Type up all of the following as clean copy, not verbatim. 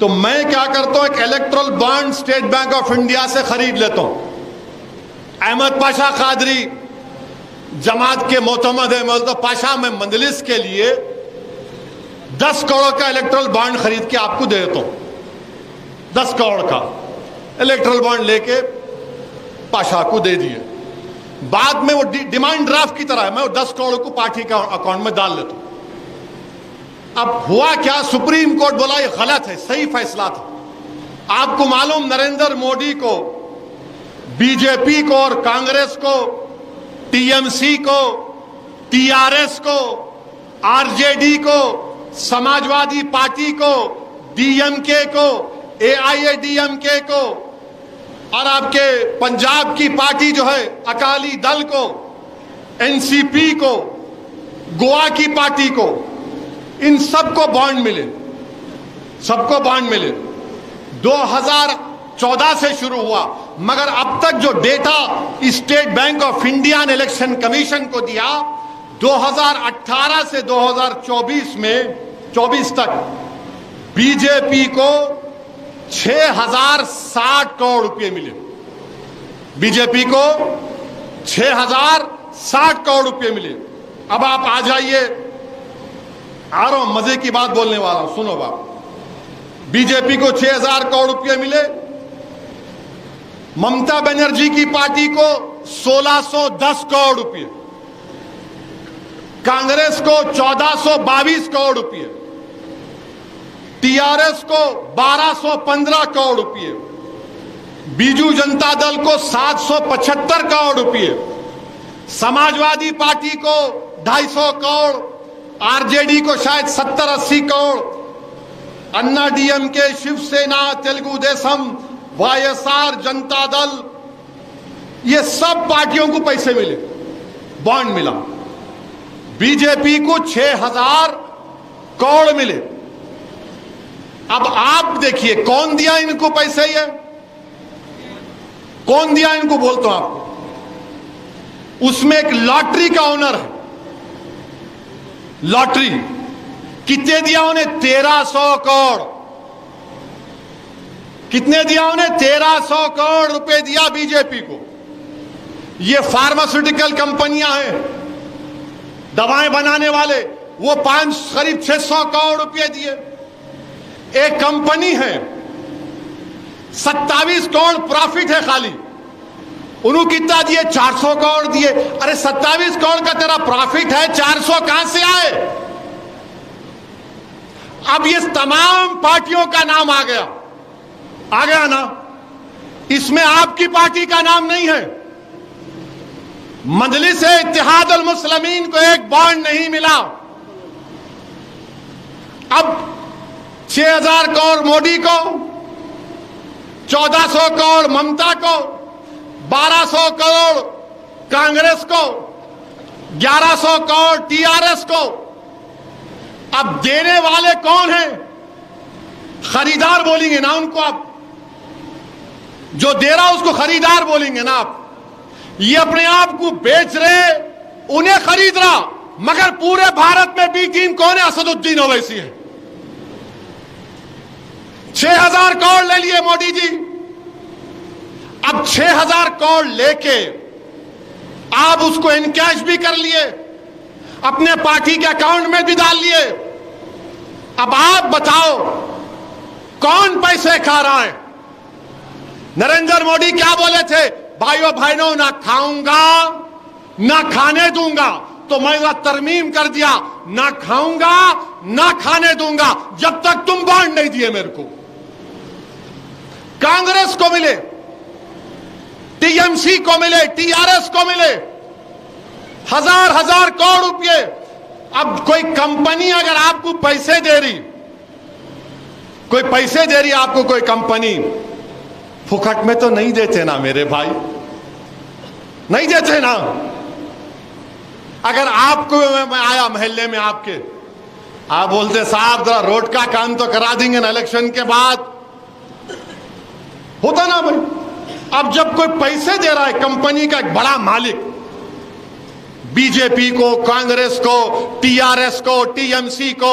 تو میں کیا کرتا ہوں, ایک electoral bond state bank of India سے خرید لیتا ہوں. احمد پاشا قادری جماعت کے معتمد ہے, میں پاشا میں مجلس کے لیے 10 کروڑ کا الیکٹرل بانڈ خرید کے آپ کو دے دیتا ہوں. 10 کروڑ کا الیکٹرل بانڈ لے کے پاشا کو دے دیے. بعد میں وہ ڈیمانڈ ڈرافٹ کی طرح ہے, میں وہ 10 کروڑ کو پارٹی کا اکاؤنٹ میں ڈال لیتا ہوں. اب ہوا کیا, سپریم کورٹ بولا یہ غلط ہے, صحیح فیصلہ تھا. آپ کو معلوم نریندر مودی کو, بی جے پی کو اور کانگریس کو, ٹی ایم سی کو, ٹی آر ایس کو, آر جے ڈی کو, سماجوادی پارٹی کو, ڈی ایم کے کو, اے آئی اے ڈی ایم کے کو, اور آپ کے پنجاب کی پارٹی جو ہے اکالی دل کو, این سی پی کو, گوا کی پارٹی کو, ان سب کو بانڈ ملے, سب کو بانڈ ملے. 2014 سے شروع ہوا, مگر اب تک جو data state bank of India نے الیکشن کمیشن کو دیا, 2018 سے 2024 میں 24 تک بی جے پی کو 6060 کروڑ روپے ملے. بی جے پی کو 6060 کروڑ روپے ملے. اب آپ آ جائیے, آ رہا ہوں, مزے کی بات بولنے والا ہوں, سنو باپ. بی جے پی کو 6000 کروڑ روپے ملے, ممتا بنرجی کی پارٹی کو 1610 کروڑ روپے, کانگریس کو 1422 کروڑ روپے, ٹی آر ایس کو 1215 کروڑ روپے, بیجو جنتا دل کو 775 کروڑ روپے, سماجوادی پارٹی کو 250 کروڑ, آر جے ڈی کو شاید 70-80 کروڑ, انا ڈی ایم کے, Shiv Sena, Telugu دیسم, Y S R, جنتا دل, یہ سب پارٹیوں کو پیسے ملے, بانڈ ملا. بی جے پی کو 6000 کروڑ ملے. اب آپ دیکھیے کون دیا ان کو پیسے, یہ کون دیا ان کو, بولتا ہوں آپ کو. اس میں ایک لاٹری کا اونر ہے, لاٹری کتنے دیا انہیں, 1300 کروڑ. کتنے دیا انہیں, 1300 کروڑ روپے دیا بی جے پی کو. یہ فارماسیوٹیکل کمپنیاں ہیں, دوائیں بنانے والے, وہ قریب 600 کروڑ روپے دیے. ایک کمپنی ہے 27 کروڑ پرافٹ ہے خالی, انہوں کتنا دیے, 400 کروڑ دیے. ارے 27 کروڑ کا تیرا پرافٹ ہے, 400 کہاں سے آئے؟ اب یہ تمام پارٹیوں کا نام آ گیا نا, اس میں آپ کی پارٹی کا نام نہیں ہے. مجلس اتحاد المسلمین کو ایک بانڈ نہیں ملا. اب 6000 کروڑ مودی کو, 1400 کروڑ ممتا کو, 1200 کروڑ کانگریس کو, 1100 کروڑ ٹی آر ایس کو. اب دینے والے کون ہیں؟ خریدار بولیں گے نا ان کو. آپ جو دے رہا اس کو خریدار بولیں گے نا آپ. یہ اپنے آپ کو بیچ رہے, انہیں خرید رہا, مگر پورے بھارت میں بی ٹیم کون ہے؟ اسد الدین اویسی ہے. 6000 کروڑ لے لیے مودی جی. اب 6000 کروڑ لے کے آپ اس کو انکیش بھی کر لیے, اپنے پارٹی کے اکاؤنٹ میں بھی ڈال لیے. اب آپ بتاؤ کون پیسے کھا رہا ہے؟ نریندر مودی کیا بولے تھے, بھائیو بہنوں, نہ کھاؤں گا نہ کھانے دوں گا. تو میں وہ ترمیم کر دیا, نہ کھاؤں گا نہ کھانے دوں گا جب تک تم بانڈ نہیں دیے میرے کو. کانگریس کو ملے, ٹی ایم سی کو ملے, ٹی آر ایس کو ملے, ہزار کروڑ روپے. اب کوئی کمپنی اگر آپ کو پیسے دے رہی, کوئی پیسے دے رہی آپ کو کوئی کمپنی, پھکٹ میں تو نہیں دیتے نا میرے بھائی, نہیں دیتے نا. اگر آپ کو میں آیا محلے میں آپ کے, آپ بولتے صاحب ذرا روڈ کا کام تو کرا دیں گے نا الیکشن کے بعد, ہوتا نا بھائی. اب جب کوئی پیسے دے رہا ہے کمپنی کا ایک بڑا مالک, بی جے پی کو, کانگریس کو, ٹی آر ایس کو, ٹی ایم سی کو,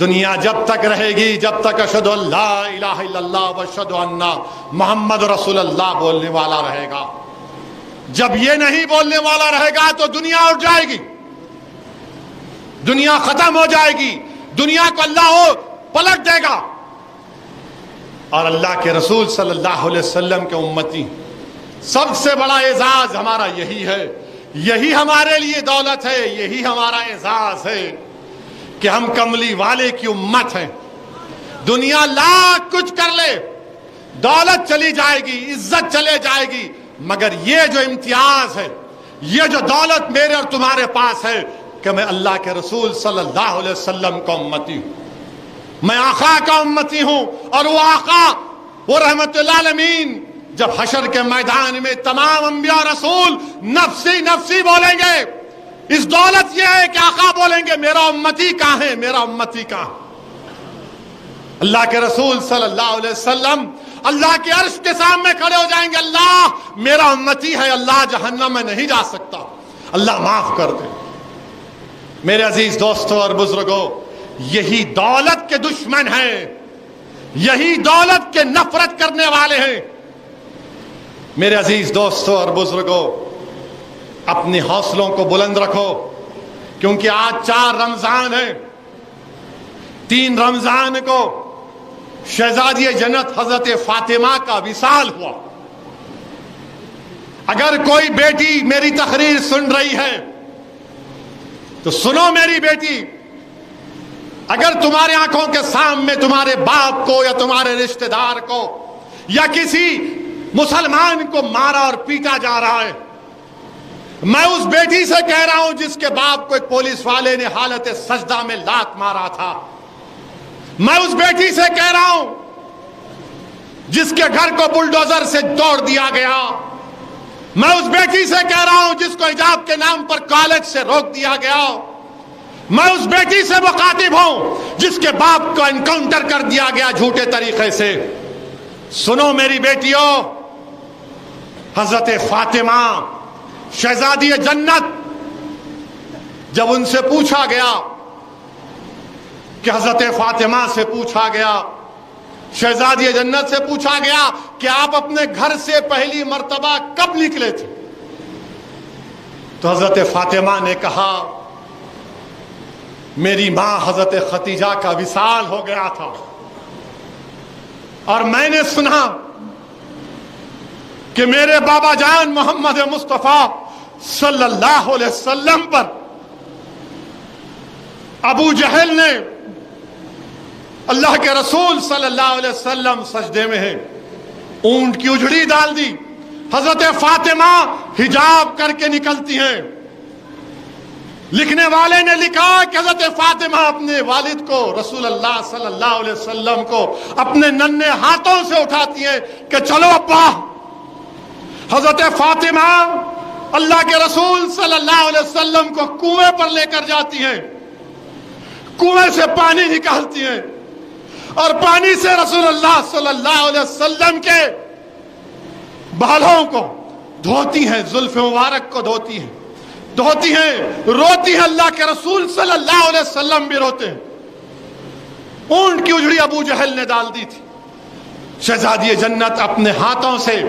دنیا جب تک رہے گی، جب تک اشہدو لا الہ الا اللہ و اشہدو ان محمد رسول اللہ بولنے والا رہے گا. جب یہ نہیں بولنے والا رہے گا تو دنیا اٹھ جائے گی، دنیا ختم ہو جائے گی، دنیا کو اللہ پلٹ دے گا. اور اللہ کے رسول صلی اللہ علیہ وسلم کے امتی، سب سے بڑا اعزاز ہمارا یہی ہے، یہی ہمارے لیے دولت ہے، یہی ہمارا اعزاز ہے کہ ہم کملی والے کی امت ہیں. دنیا لاکھ کچھ کر لے، دولت چلی جائے گی، عزت چلے جائے گی، مگر یہ جو امتیاز ہے، یہ جو دولت میرے اور تمہارے پاس ہے کہ میں اللہ کے رسول صلی اللہ علیہ وسلم کا امتی ہوں، میں آقا کا امتی ہوں. اور وہ آقا، وہ رحمت للعالمین، جب حشر کے میدان میں تمام انبیاء رسول نفسی نفسی بولیں گے، اس دولت یہ ہے کہ آقا بولیں گے میرا امتی کہاں ہے، میرا امتی کہاں. اللہ کے رسول صلی اللہ علیہ وسلم اللہ کے عرش کے سامنے کھڑے ہو جائیں گے، اللہ میرا امتی ہے، اللہ جہنم میں نہیں جا سکتا، اللہ معاف کر دے. میرے عزیز دوستوں اور بزرگوں، یہی دولت کے دشمن ہیں، یہی دولت کے نفرت کرنے والے ہیں. میرے عزیز دوستوں اور بزرگوں، اپنے حوصلوں کو بلند رکھو، کیونکہ آج 4 رمضان ہیں. 3 رمضان کو شہزادی جنت حضرت فاطمہ کا وصال ہوا. اگر کوئی بیٹی میری تقریر سن رہی ہے تو سنو میری بیٹی، اگر تمہارے آنکھوں کے سامنے تمہارے باپ کو یا تمہارے رشتہ دار کو یا کسی مسلمان کو مارا اور پیٹا جا رہا ہے، میں اس بیٹی سے کہہ رہا ہوں جس کے باپ کو ایک پولیس والے نے حالت سجدہ میں لات مارا تھا، میں اس بیٹی سے کہہ رہا ہوں جس کے گھر کو بلڈوزر سے توڑ دیا گیا، میں اس بیٹی سے کہہ رہا ہوں جس کو حجاب کے نام پر کالج سے روک دیا گیا، میں اس بیٹی سے مخاطب ہوں جس کے باپ کو انکاؤنٹر کر دیا گیا جھوٹے طریقے سے. سنو میری بیٹیوں، حضرت فاطمہ شہزادی جنت، جب ان سے پوچھا گیا کہ حضرت فاطمہ سے پوچھا گیا، شہزادی جنت سے پوچھا گیا کہ آپ اپنے گھر سے پہلی مرتبہ کب نکلے تھے، تو حضرت فاطمہ نے کہا میری ماں حضرت خدیجہ کا وصال ہو گیا تھا اور میں نے سنا کہ میرے بابا جان محمد مصطفیٰ صلی اللہ علیہ وسلم پر ابو جہل نے، اللہ کے رسول صلی اللہ علیہ وسلم سجدے میں ہیں، اونٹ کی اجڑی ڈال دی. حضرت فاطمہ حجاب کر کے نکلتی ہیں. لکھنے والے نے لکھا کہ حضرت فاطمہ اپنے والد کو، رسول اللہ صلی اللہ علیہ وسلم کو اپنے ننھے ہاتھوں سے اٹھاتی ہیں کہ چلو ابا. حضرت فاطمہ اللہ کے رسول صلی اللہ علیہ وسلم کو کنویں پر لے کر جاتی ہیں، کنویں سے پانی نکالتی ہیں اور پانی سے رسول اللہ صلی اللہ علیہ وسلم کے بالوں کو دھوتی ہیں، زلف مبارک کو دھوتی ہیں، روتی ہیں. اللہ کے رسول صلی اللہ علیہ وسلم بھی روتے ہیں. اونٹ کی اجڑی ابو جہل نے ڈال دی تھی. شہزادی جنت اپنے ہاتھوں سے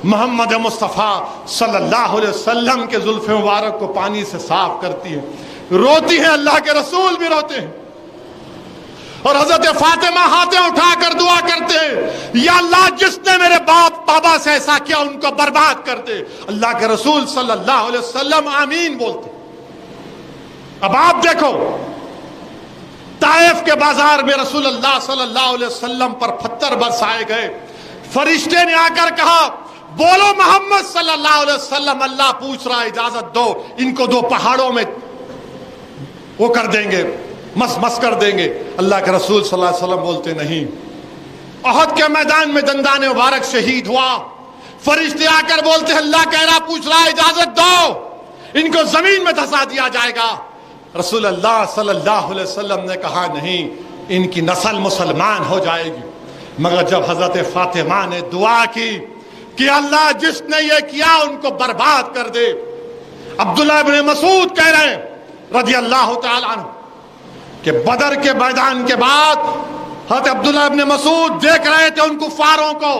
محمد مصطفیٰ صلی اللہ علیہ وسلم کے زلف مبارک کو پانی سے صاف کرتی ہے، روتی ہیں. اللہ کے رسول بھی روتے ہیں. اور حضرت فاطمہ ہاتھیں اٹھا کر دعا کرتے ہیں، یا اللہ جس نے میرے باپ بابا سے ایسا کیا ان کو برباد کر دے. اللہ کے رسول صلی اللہ علیہ وسلم آمین بولتے. اب آپ دیکھو، طائف کے بازار میں رسول اللہ صلی اللہ علیہ وسلم پر پتھر برسائے گئے. فرشتے نے آ کر کہا بولو محمد صلی اللہ علیہ وسلم، اللہ پوچھ رہا ہے، اجازت دو، ان کو 2 پہاڑوں میں وہ کر دیں گے، مس کر دیں گے. اللہ کے رسول صلی اللہ علیہ وسلم بولتے نہیں. احد کے میدان میں دندان مبارک شہید ہوا. فرشتے آ کر بولتے ہیں اللہ کہہ رہا پوچھ رہا ہے، اجازت دو، ان کو زمین میں دھسا دیا جائے گا. رسول اللہ صلی اللہ علیہ وسلم نے کہا نہیں، ان کی نسل مسلمان ہو جائے گی. مگر جب حضرت فاطمہ نے دعا کی کہ اللہ جس نے یہ کیا ان کو برباد کر دے. عبداللہ ابن مسعود کہہ رہے ہیں رضی اللہ تعالی عنہ کہ بدر کے میدان کے بعد حضرت عبداللہ ابن مسعود دیکھ رہے تھے ان کفاروں کو،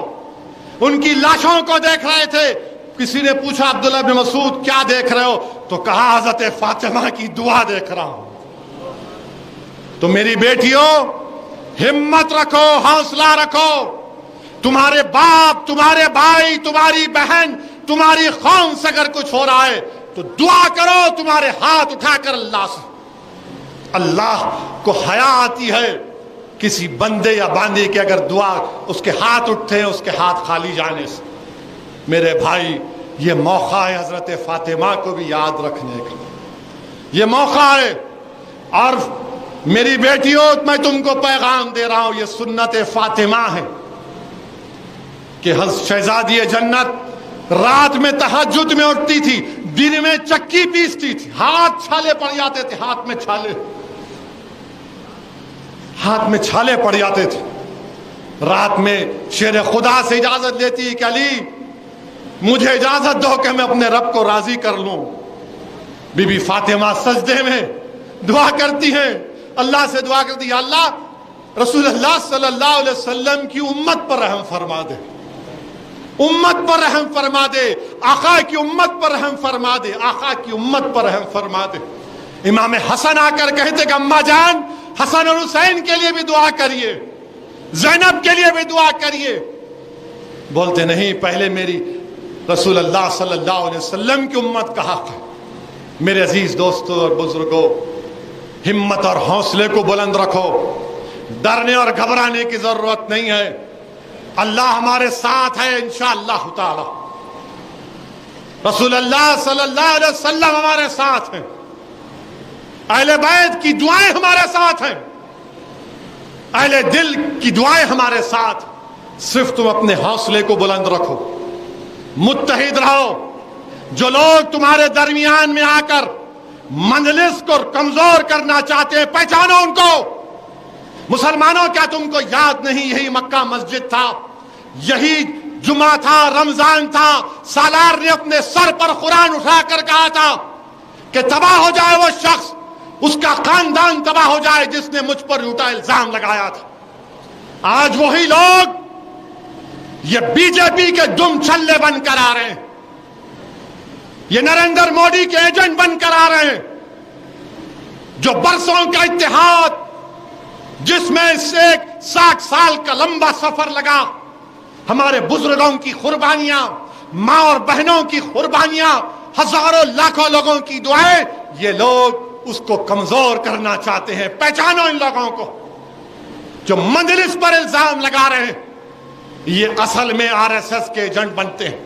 ان کی لاشوں کو دیکھ رہے تھے. کسی نے پوچھا عبداللہ ابن مسعود کیا دیکھ رہے ہو؟ تو کہا حضرت فاطمہ کی دعا دیکھ رہا ہوں. تو میری بیٹیوں ہمت رکھو، حوصلہ رکھو. تمہارے باپ، تمہارے بھائی، تمہاری بہن، تمہاری قوم سے اگر کچھ ہو رہا ہے تو دعا کرو. تمہارے ہاتھ اٹھا کر اللہ سے. اللہ کو حیا آتی ہے کسی بندے یا باندی کے اگر دعا اس کے ہاتھ اٹھتے ہیں اس کے ہاتھ خالی جانے سے. میرے بھائی یہ موقع ہے حضرت فاطمہ کو بھی یاد رکھنے کا، یہ موقع ہے. اور میری بیٹیوں میں تم کو پیغام دے رہا ہوں، یہ سنت فاطمہ ہے کہ شہزادی جنت رات میں تہجد میں اٹھتی تھی، دن میں چکی پیستی تھی، ہاتھ چھالے پڑ جاتے تھے، ہاتھ میں چھالے پڑ جاتے تھے. رات میں شیر خدا سے اجازت لیتی کہ علی مجھے اجازت دو کہ میں اپنے رب کو راضی کر لوں. بی بی فاطمہ سجدے میں دعا کرتی ہیں، اللہ سے دعا کرتی، یا اللہ رسول اللہ صلی اللہ علیہ وسلم کی امت پر رحم فرما دے، امت پر رحم فرما دے، آقا کی امت پر رحم فرما دے، آقا کی امت پر رحم فرما دے. امام حسن آ کر کہتے کہ اماں جان حسن اور حسین کے لیے بھی دعا کریے، زینب کے لیے بھی دعا کریے. بولتے نہیں، پہلے میری رسول اللہ صلی اللہ علیہ وسلم کی امت کا حق ہے. میرے عزیز دوستوں اور بزرگوں، ہمت اور حوصلے کو بلند رکھو، ڈرنے اور گھبرانے کی ضرورت نہیں ہے. اللہ ہمارے ساتھ ہے انشاءاللہ تعالی. رسول اللہ صلی اللہ علیہ وسلم ہمارے ساتھ ہیں، اہل بیت کی دعائیں ہمارے ساتھ ہیں، اہل دل کی دعائیں ہمارے ساتھ. صرف تم اپنے حوصلے کو بلند رکھو، متحد رہو. جو لوگ تمہارے درمیان میں آ کر مجلس کو کمزور کرنا چاہتے ہیں پہچانو ان کو. مسلمانوں کیا تم کو یاد نہیں یہی مکہ مسجد تھا، یہی جمعہ تھا، رمضان تھا، سالار نے اپنے سر پر قرآن اٹھا کر کہا تھا کہ تباہ ہو جائے وہ شخص، اس کا خاندان تباہ ہو جائے جس نے مجھ پر جھوٹا الزام لگایا تھا. آج وہی لوگ یہ بی جے پی کے دم چھلے بن کر آ رہے ہیں، یہ نریندر مودی کے ایجنٹ بن کر آ رہے ہیں. جو برسوں کا اتحاد جس میں سے 60 سال کا لمبا سفر لگا، ہمارے بزرگوں کی قربانیاں، ماں اور بہنوں کی قربانیاں، ہزاروں لاکھوں لوگوں کی دعائیں، یہ لوگ اس کو کمزور کرنا چاہتے ہیں. پہچانو ان لوگوں کو جو مجلس پر الزام لگا رہے ہیں، یہ اصل میں آر ایس ایس کے ایجنٹ بنتے ہیں.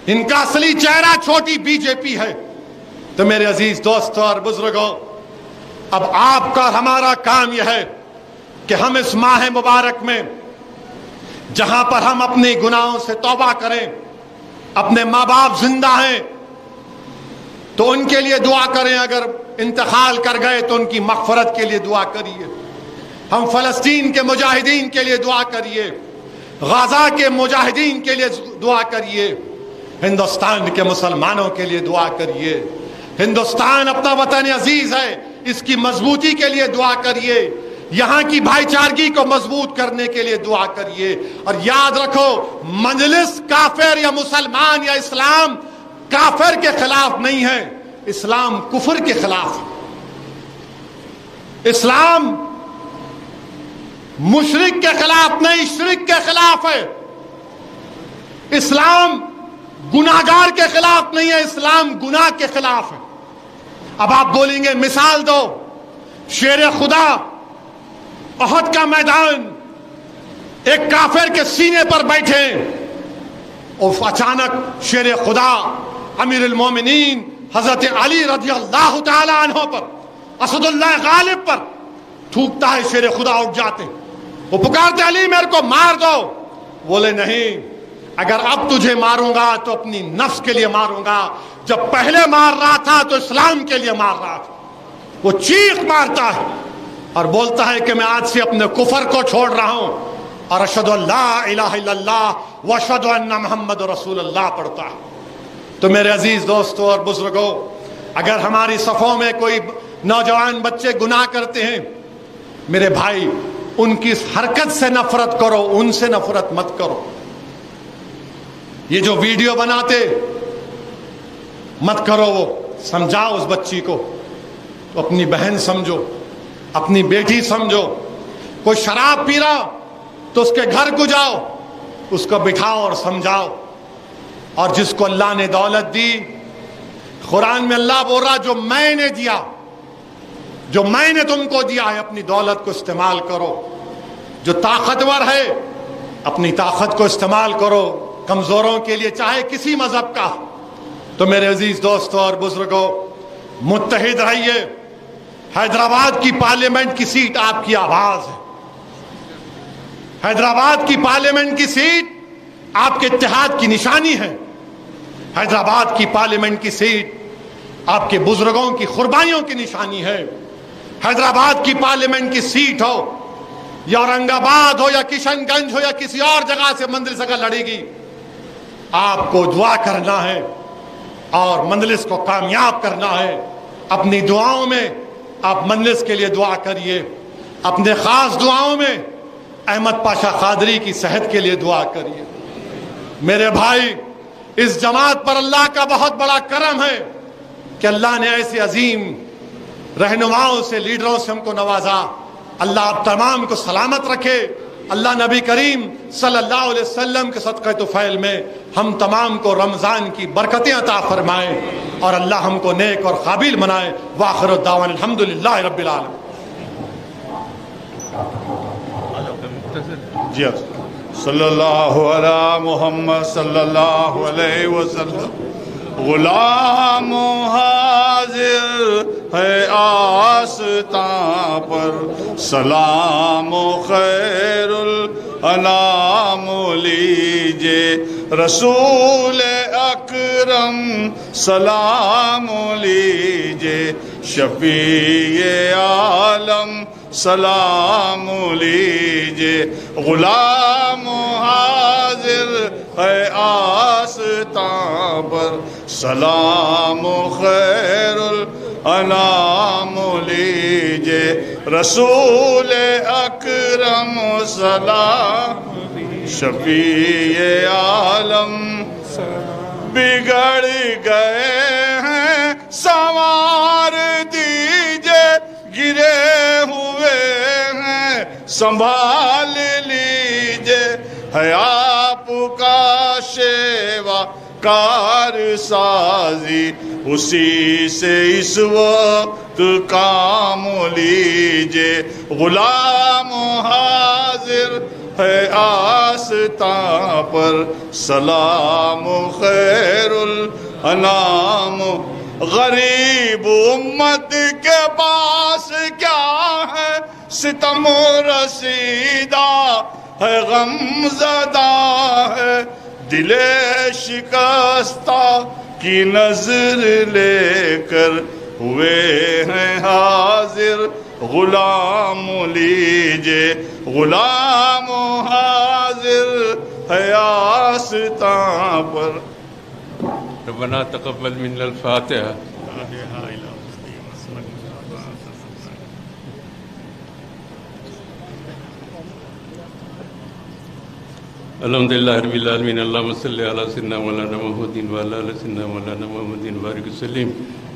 ان کا اصلی چہرہ چھوٹی بی جے پی ہے. تو میرے عزیز دوستوں اور بزرگوں، اب آپ کا ہمارا کام یہ ہے کہ ہم اس ماہ مبارک میں جہاں پر ہم اپنے گناہوں سے توبہ کریں، اپنے ماں باپ زندہ ہیں تو ان کے لیے دعا کریں، اگر انتقال کر گئے تو ان کی مغفرت کے لیے دعا کریے. ہم فلسطین کے مجاہدین کے لیے دعا کریے، غزہ کے مجاہدین کے لیے دعا کریے، ہندوستان کے مسلمانوں کے لیے دعا کریے. ہندوستان اپنا وطن عزیز ہے، اس کی مضبوطی کے لیے دعا کریے، یہاں کی بھائی چارگی کو مضبوط کرنے کے لیے دعا کریے. اور یاد رکھو، مجلس کافر یا مسلمان یا اسلام کافر کے خلاف نہیں ہے، اسلام کفر کے خلاف ہے. اسلام مشرک کے خلاف نہیں، شرک کے خلاف ہے. اسلام گناہگار کے خلاف نہیں ہے، اسلام گناہ کے خلاف ہے. اب آپ بولیں گے مثال دو. شیر خدا احد کا میدان، ایک کافر کے سینے پر بیٹھے اور اچانک شیر خدا امیر المومنین حضرت علی رضی اللہ تعالی عنہ پر، اسد اللہ غالب پر تھوکتا ہے. شیر خدا اٹھ جاتے، وہ پکارتے علی میرے کو مار دو. بولے نہیں، اگر اب تجھے ماروں گا تو اپنی نفس کے لیے ماروں گا، جب پہلے مار رہا تھا تو اسلام کے لیے مار رہا تھا. وہ چیخ مارتا ہے اور بولتا ہے کہ میں آج سے اپنے کفر کو چھوڑ رہا ہوں اور اشہد ان لا الہ الا اللہ واشہد ان محمد رسول اللہ پڑھتا ہے. تو میرے عزیز دوستوں اور بزرگوں، اگر ہماری صفوں میں کوئی نوجوان بچے گناہ کرتے ہیں، میرے بھائی ان کی اس حرکت سے نفرت کرو، ان سے نفرت مت کرو۔ یہ جو ویڈیو بناتے مت کرو، وہ سمجھاؤ اس بچی کو، تو اپنی بہن سمجھو، اپنی بیٹی سمجھو۔ کوئی شراب پی رہا تو اس کے گھر کو جاؤ، اس کو بٹھاؤ اور سمجھاؤ۔ اور جس کو اللہ نے دولت دی، قرآن میں اللہ بول رہا جو میں نے دیا، جو میں نے تم کو دیا ہے، اپنی دولت کو استعمال کرو۔ جو طاقتور ہے اپنی طاقت کو استعمال کرو کمزوروں کے لیے، چاہے کسی مذہب کا۔ تو میرے عزیز دوستوں اور بزرگوں، متحد رہیے۔ حیدرآباد کی پارلیمنٹ کی سیٹ آپ کی آواز ہے، حیدرآباد کی پارلیمنٹ کی سیٹ آپ کے اتحاد کی نشانی ہے، حیدرآباد کی پارلیمنٹ کی سیٹ آپ کے بزرگوں کی قربانیوں کی نشانی ہے۔ حیدرآباد کی پارلیمنٹ کی سیٹ ہو یا اورنگ آباد ہو یا کشن گنج ہو یا کسی اور جگہ سے مجلس اگر لڑے گی، آپ کو دعا کرنا ہے اور مجلس کو کامیاب کرنا ہے۔ اپنی دعاؤں میں آپ مجلس کے لیے دعا کریے، اپنے خاص دعاؤں میں احمد پاشا قادری کی صحت کے لیے دعا کریے۔ میرے بھائی، اس جماعت پر اللہ کا بہت بڑا کرم ہے کہ اللہ نے ایسے عظیم رہنماؤں سے، لیڈروں سے ہم کو نوازا۔ اللہ آپ تمام کو سلامت رکھے۔ اللہ نبی کریم صلی اللہ علیہ وسلم کے صدقہ طفیل میں ہم تمام کو رمضان کی برکتیں عطا فرمائے اور اللہ ہم کو نیک اور قابل بنائے۔ وآخر الدعوانا الحمدللہ رب العالمین۔ جی صلی اللہ علی محمد صلی اللہ علیہ وسلم۔ غلام حاضر ہے آستاں پر، سلام و خیر الانام لیجے رسول اکرم، سلام لیجے شفیع عالم، سلام لیجے۔ غلام حاضر ہے آستاں پر، سلام و خیر الانام لیجے رسول اکرم، سلام شفیع عالم۔ بگڑ گئے ہیں سنوار دیجے، گرے ہوئے ہیں سنبھال لیجے، ہے آپ کا شیوا کار سازی، اسی سے اس وقت کام لیجے۔ غلام حاضر ہے آستاں پر، سلام و خیر الانام۔ غریب امت کے پاس کیا ہے ستم رسیدہ، ہے غم زدہ ہے دل شکستہ کی نظر لے کر ہوئے ہیں حاضر، غلام لیجے۔ غلام حاضر ہے آستاں پر۔ ربنا تقبل منا الفاتحہ۔ الحمدللہ رب العالمین، اللہم صلی علی سیدنا مولانا محمد وعلی آل سیدنا مولانا محمد وبارک وسلم۔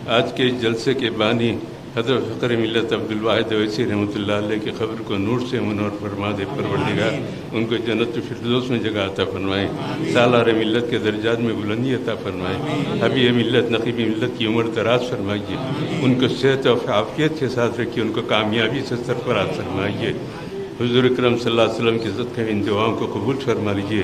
آج کے جلسے کے بانی حضرت فقر ملت عبدالواحد اویسی رحمۃ اللہ علیہ کی قبر کو نور سے منور فرما دے پروردگار، ان کو جنت الفردوس میں جگہ عطا فرمائے، سالار ملت کے درجات میں بلندی عطا فرمائے، حبیب ملت نقیب ملت کی عمر دراز فرمائیے، ان کو صحت و عافیت کے ساتھ رکھیے، ان کو کامیابی سے سرفراز فرمائیے۔ حضور اکرم صلی اللہ علیہ وسلم کی صدقہ ان دعاؤں کو قبول فرما لیجیے۔